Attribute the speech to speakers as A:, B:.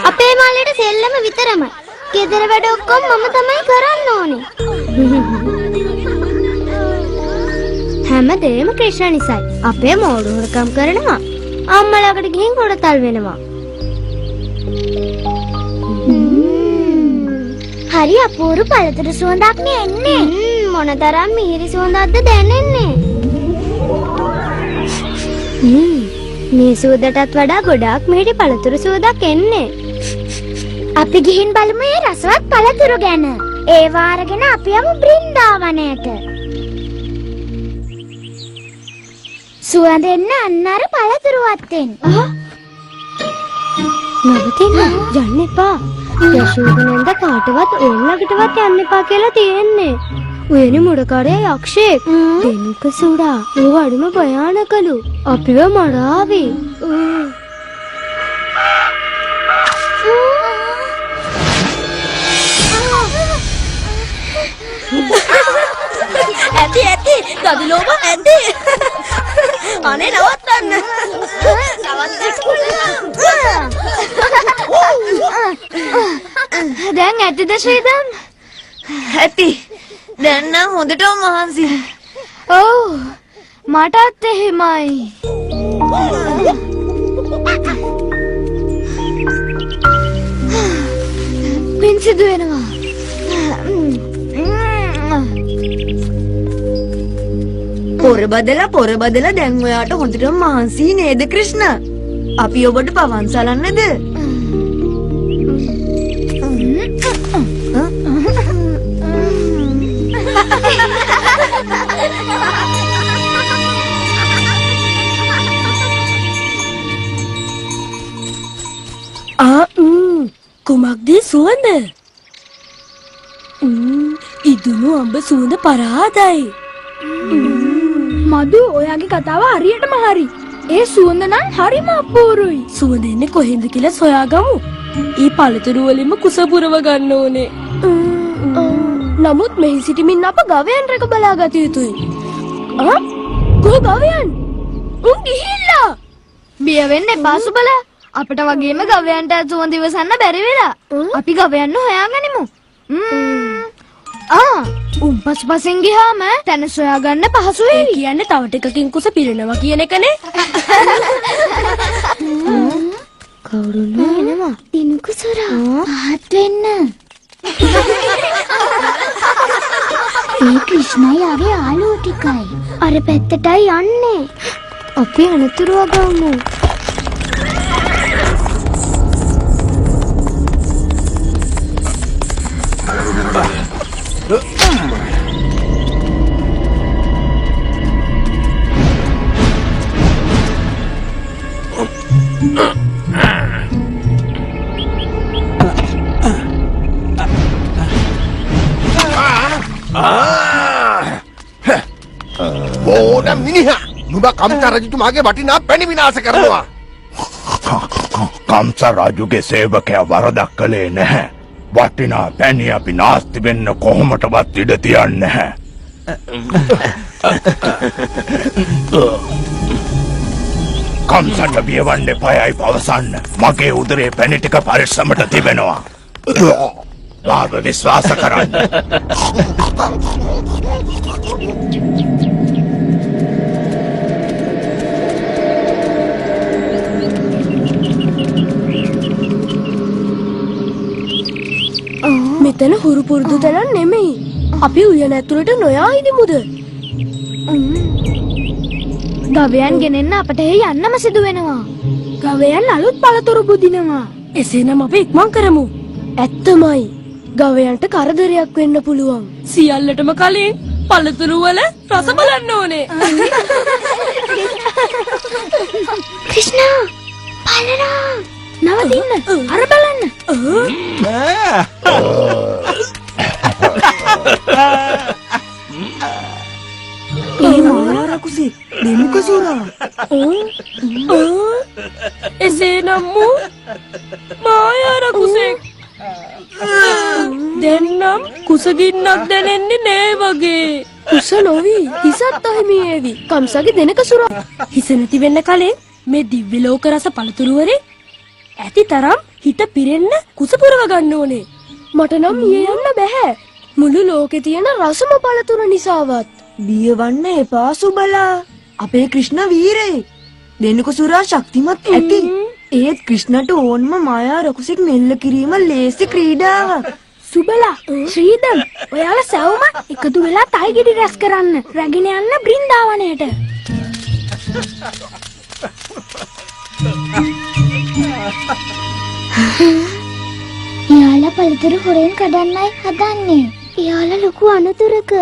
A: අපේ මාළේට සෙල්ලම විතරමයි. ගෙදර වැඩ ඔක්කොම මම තමයි කරන්න ඕනේ. හැමදේම ක්‍රිෂ්ණ නිසායි. අපේ මෝඩ හොරකම් කරනවා. අම්මලාකට ගිහින් හොරතල් වෙනවා. හරි අපූර්ව පළතුරු සුවඳක් නේ එන්නේ. මොනතරම් මිහිරි සුවඳක්ද දැනෙන්නේ. මේ සුවඳටත් වඩා ගොඩාක් මිහිරි පළතුරු සුවඳක් එන්නේ. අපි ගිහින් බලමු මේ රසවත් පළතුරු ගැන. ඒ වාරගෙන අපි යමු බ්‍රින්දාවනයට. සුවඳ එන්න අන්න අර පළතුරු වත්තෙන්. නවතින්න යන්න එපා. යශෝදනන්ද කාටවත් ඕල්ලකටවත් යන්න එපා කියලා තියෙන්නේ. ඔයනි මුඩකරේ යක්ෂයෙක්. දෙනික සුඩා. ඒ වඩුම භයානකලු. අපිව මරාවි.
B: ඇති ගදිලෝම ඇති. අනේ නවත්තන්න.
A: දැන් ඇතිද ශ්‍රීදම්?
B: ඇති. දැන් නම් හොඳටම මහන්සි.
A: ඔව්. මටත් එහෙමයි. පින් සිදු වෙනවා.
B: පොර බදලා දැන් ඔයාට හොඳටම මහන්සි නේද ක්‍රිෂ්ණ? අපි ඔබට පවන් සලන්නද?
C: කුමක්ද සුවඳ? ඉදුණු අඹ සුවඳ පරාදයි.
A: මදු ඔයාගේ කතාව හරියටම හරි. ඒ සුවඳ නම් හරිම අපූරුයි.
C: සුවඳ එන්නේ කොහෙන්ද කියලා සොයාගමු. ඊ පළතුරු වලින්ම කුස පුරව ගන්න ඕනේ. නමුත් මෙහි සිටමින් අප ගවයන් රැක බලා ගත යුතුයි. කොහො ගවයන්? උන් ගිහිල්ලා.
A: බිය වෙන්න එපා සුබලා. අපිට වගේම ගවයන්ට සුවඳ ඉවසන්න බැරි වෙලා. අපි ගවයන්ව හොයාගනිමු. උන් පසුපසින් ගියාම තැන සොයාගන්න පහසු වෙයි.
C: කියන්නේ තව ටිකකින් කුස පිරෙනවා කියන එකනේ.
A: කවුරුන් එනවා? දිනුකුසුරා. පහත් වෙන්න. ඒ ක්‍රිෂ්ණයාගේ යාළුවෝ ටිකයි. අර පැත්තටයි යන්නේ. අපි අනතුරු වගමු.
D: බෝඩම් මිනිහා නුඹ කම්ස රජතුමාගේ වටිනා පැණි විනාශ කරනවා.
E: කම්ස රජුගේ සේවකයා වරදක් කළේ නැහැ. වටිනා පැණි අපි නාස්ති වෙන්න කොහොමටවත් ඉඩ තියන්නේ නැහැ. කම්සට බියවන්න එපායි පවසන්න. මගේ උදරේ පැණි ටික පරිස්සමට තිබෙනවා. මාව විශ්වාස කරන්න.
C: මෙතන හුරු පුරුදු තැනක් නෙමෙයි. අපි උයන ඇතුළට නොයා ඉදිමුද?
A: ගවයන් ගෙනෙන්න අපට යන්නම සිදු වෙනවා.
C: ගවයන් අලුත් පළතුරු බුදිනවා. එසේනම් අපි ඉක්මන් කරමු. ඇත්තමයි. ගවයන්ට කරදරයක් වෙන්න පුළුවන්. සියල්ලටම කලින් පළතුරු වල රස බලන්න ඕනේ.
A: ක්‍රිෂ්ණා බලනවා. නවතින්න. අර බලන්න.
B: ඒ මායාර කුසේ දෙමුක සුරා.
C: එසේනම් මායාර කුසේ දෙන්නම් කුසගින්නක් දැනෙන්නේ නෑ වගේ. කුස නොවි හිසත් අහිමි වේවි. කම්සගේ දෙනක සුර. හිස නැති වෙන්න කලින් මේ දිව්‍ය ලෝක රස පළතුරුවරේ ඇති තරම් හිත පිරෙන්න කුස පුරව ගන්න ඕනේ. මට නම් ඊයේ යන්න බෑ. මුළු ලෝකේ තියෙන රසම පළතුරු නිසාවත්.
B: බියවන්න එපා සුබලා. අපේ ක්‍රිෂ්ණ වීරේ. දෙන්නක සුරා ශක්තිමත් ඇති. ඒත් ක්‍රිෂ්ණට ඕන්ම මායා රකුසෙක් මෙල්ල කිරීම ලේසි ක්‍රීඩාවක්.
C: සුබලා ශ්‍රීදම් ඔයාලා සවුම එකතු වෙලා තයි ගෙඩි රැස් කරන්න. රැගෙන යන්න බ්‍රින්දාවනයට.
A: යාලා පළතුරු හොරෙන් කඩන්නයි හදන්නේ. යාලා ලොකු අනතුරක.